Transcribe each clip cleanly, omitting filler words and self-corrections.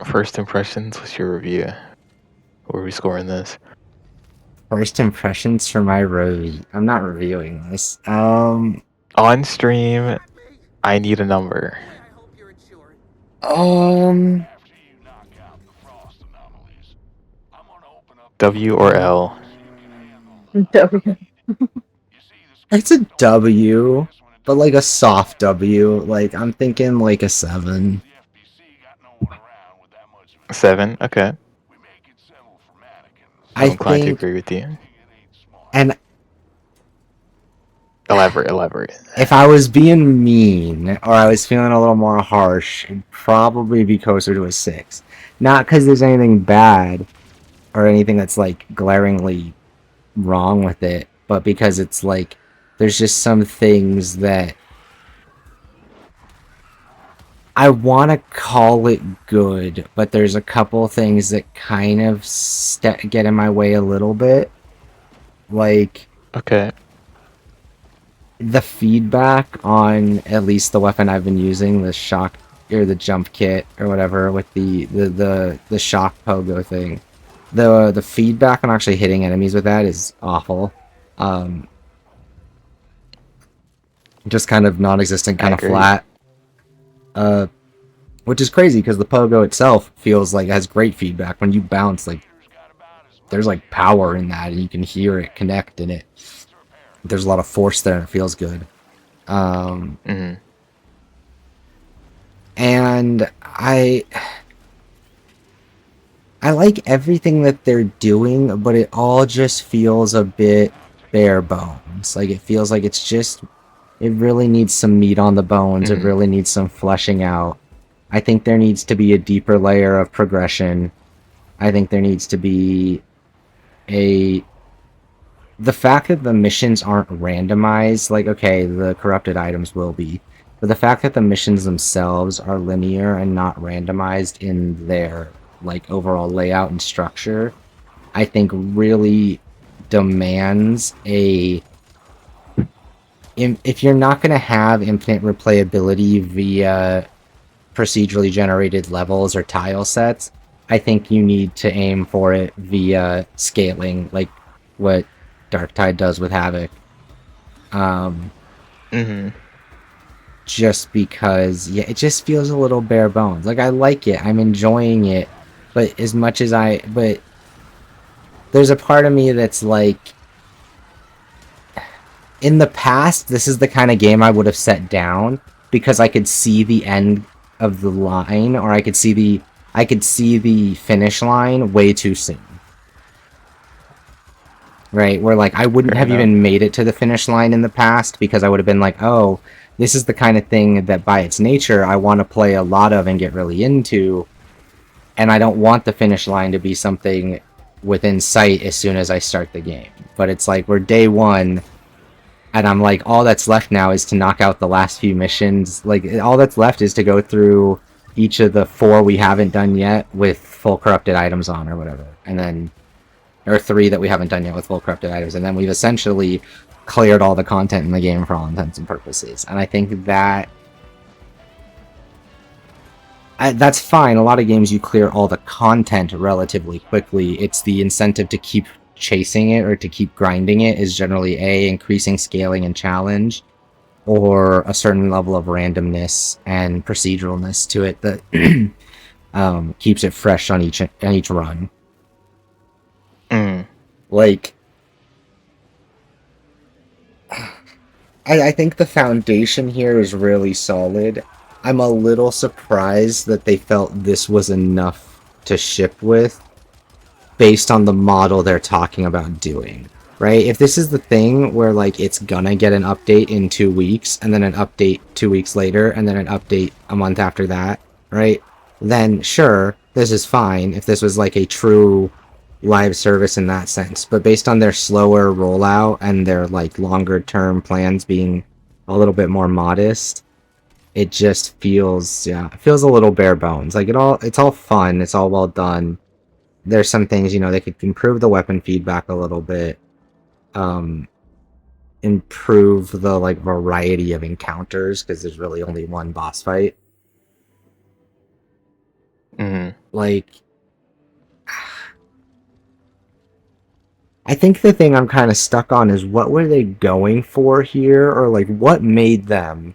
First impressions, what's your review? Where are we scoring this? First impressions for my review. I'm not reviewing this. On stream, I need a number. Um, W or L? W. it's a W, but like a soft W. Like I'm thinking like a 7. 7? Okay. I I'm inclined to think, agree with you. and Elaborate. if I was being mean or I was feeling a little more harsh, it'd probably be closer to a 6. Not because there's anything bad or anything that's like glaringly wrong with it, but because it's like there's just some things that I want to call it good, but there's a couple things that kind of get in my way a little bit. Like, Okay. the feedback on at least the weapon I've been using, the shock or the jump kit or whatever, with the shock pogo thing. The feedback on actually hitting enemies with that is awful. Just kind of non-existent, kind of flat. Which is crazy because the pogo itself feels like it has great feedback. When you bounce, like there's like power in that, and you can hear it connect in it. There's a lot of force there, and it feels good. And I like everything that they're doing, but it all just feels a bit bare bones. Like it feels like it really needs some meat on the bones. It really needs some fleshing out. I think there needs to be a deeper layer of progression. I think there needs to be the fact that the missions aren't randomized, like, okay, the corrupted items will be, but the fact that the missions themselves are linear and not randomized in their, like, overall layout and structure, I think really demands if you're not going to have infinite replayability via procedurally generated levels or tile sets, I think you need to aim for it via scaling, like what Darktide does with Havoc. Just because, yeah, it just feels a little bare bones. Like, I like it, I'm enjoying it, but but there's a part of me that's like, in the past, this is the kind of game I would have set down because I could see the end of the line, or I could see the finish line way too soon. Right, where like I wouldn't have even made it to the finish line in the past because I would have been like, oh, this is the kind of thing that by its nature I want to play a lot of and get really into, and I don't want the finish line to be something within sight as soon as I start the game. But it's like we're day one, and I'm like, all that's left now is to knock out the last few missions. Like, all that's left is to go through each of the 4 we haven't done yet with full corrupted items on or whatever, and then or 3 that we haven't done yet with full corrupted items, and then we've essentially cleared all the content in the game for all intents and purposes. And I think that that's fine. A lot of games you clear all the content relatively quickly. It's the incentive to keep chasing it or to keep grinding it is generally increasing scaling and challenge, or a certain level of randomness and proceduralness to it that keeps it fresh on each run. Like, I think the foundation here is really solid. I'm a little surprised that they felt this was enough to ship with based on the model they're talking about doing, right? If this is the thing where, like, it's gonna get an update in 2 weeks, and then an update 2 weeks later, and then an update a month after that, right? Then, sure, this is fine if this was, like, a true live service in that sense. But based on their slower rollout and their, like, longer-term plans being a little bit more modest, it just feels, yeah, it feels a little bare bones. Like, it's all fun, it's all well done. There's some things, you know, they could improve the weapon feedback a little bit, improve the, like, variety of encounters, because there's really only one boss fight. Like, I think the thing I'm kind of stuck on is what were they going for here, or like what made them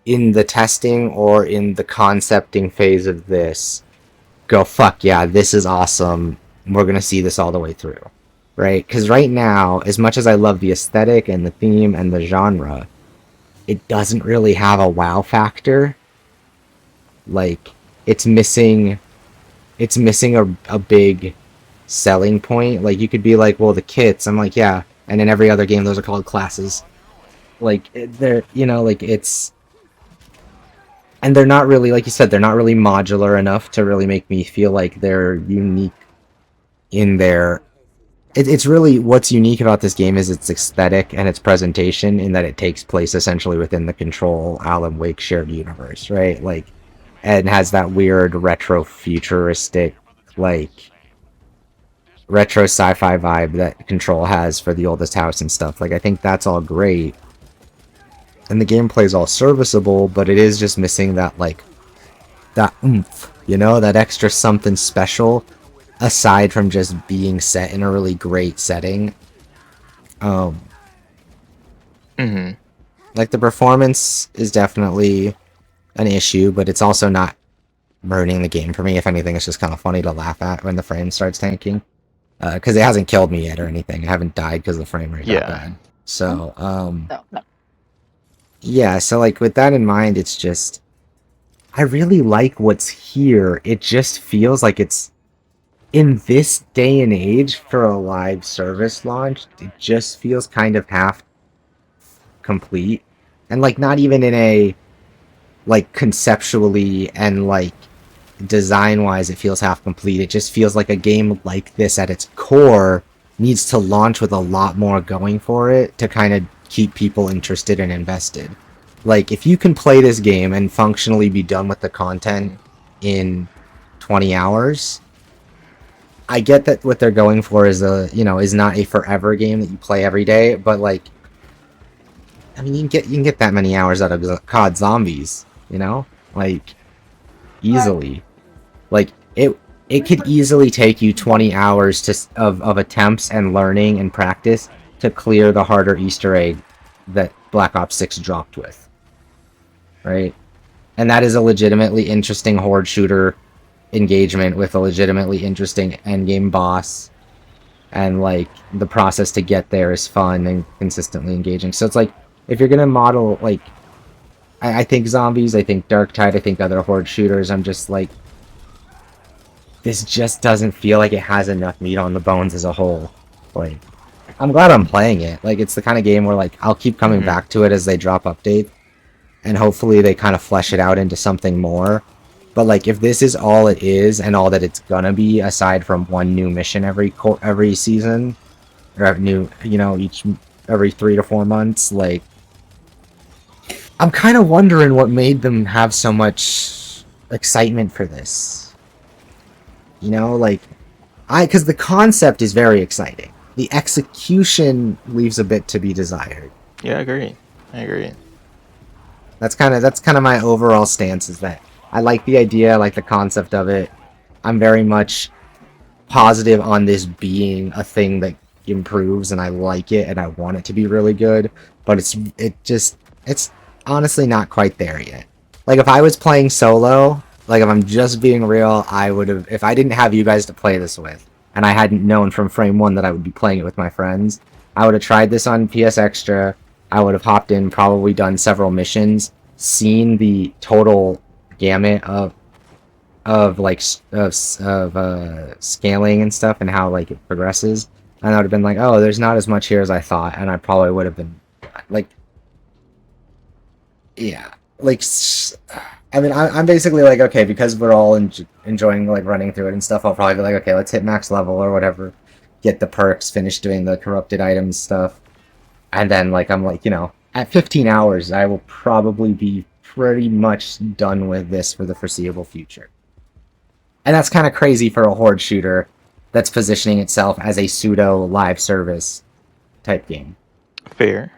in the testing or in the concepting phase of this go, fuck yeah, this is awesome. We're gonna see this all the way through, right? Because right now, as much as I love the aesthetic and the theme and the genre, it doesn't really have a wow factor. Like, it's missing, a big selling point. Like, you could be like, well, the kits. I'm like, yeah. And in every other game, those are called classes. Like, they're, like, it's, and they're not really, like you said, they're not really modular enough to really make me feel like they're unique in their. It's really what's unique about this game is its aesthetic and its presentation, in that it takes place essentially within the Control Alan Wake shared universe, right? Like, and has that weird retro futuristic, like retro sci-fi vibe that Control has for the oldest house and stuff. Like, I think that's all great, and the gameplay's all serviceable, but it is just missing that, like, that oomph, that extra something special, aside from just being set in a really great setting. Like, the performance is definitely an issue, but it's also not ruining the game for me. If anything, it's just kind of funny to laugh at when the frame starts tanking. Because it hasn't killed me yet or anything. I haven't died because the frame rate got bad. So, No. yeah, so, like, with that in mind, it's just, I really like what's here. It just feels like it's, in this day and age, for a live service launch, it just feels kind of half complete. And, like, not even in a, like, conceptually and, like, design-wise, it feels half complete. It just feels like a game like this at its core needs to launch with a lot more going for it to kind of keep people interested and invested. Like, if you can play this game and functionally be done with the content in 20 hours, I get that what they're going for is is not a forever game that you play every day, but, like, I mean, you can get that many hours out of COD Zombies, like, easily. Like, it could easily take you 20 hours of attempts and learning and practice to clear the harder Easter egg that Black Ops 6 dropped with. Right? And that is a legitimately interesting horde shooter engagement with a legitimately interesting endgame boss. And, like, the process to get there is fun and consistently engaging. So it's like, if you're gonna model, like, I think Zombies, I think Darktide, I think other horde shooters, I'm just like, this just doesn't feel like it has enough meat on the bones as a whole. Like, I'm glad I'm playing it. Like, it's the kind of game where, like, I'll keep coming back to it as they drop updates, and hopefully they kind of flesh it out into something more. But, like, if this is all it is and all that it's gonna be, aside from one new mission every season, or every 3 to 4 months, like, I'm kind of wondering what made them have so much excitement for this. Like, because the concept is very exciting. The execution leaves a bit to be desired. Yeah, I agree. That's kind of my overall stance, is that I like the idea, I like the concept of it. I'm very much positive on this being a thing that improves, and I like it, and I want it to be really good, but it's honestly not quite there yet. Like, if I was playing solo, like, if I'm just being real, I would have, if I didn't have you guys to play this with, and I hadn't known from frame one that I would be playing it with my friends, I would have tried this on PS Extra. I would have hopped in, probably done several missions, seen the total gamut of scaling and stuff, and how, like, it progresses, and I would have been like, oh, there's not as much here as I thought, and I probably would have been like, yeah, like, I mean, I'm basically like, okay, because we're all enjoying, like, running through it and stuff, I'll probably be like, okay, let's hit max level or whatever, get the perks, finish doing the corrupted items stuff, and then, like, I'm like, at 15 hours, I will probably be pretty much done with this for the foreseeable future. And that's kind of crazy for a horde shooter that's positioning itself as a pseudo live service type game. Fair.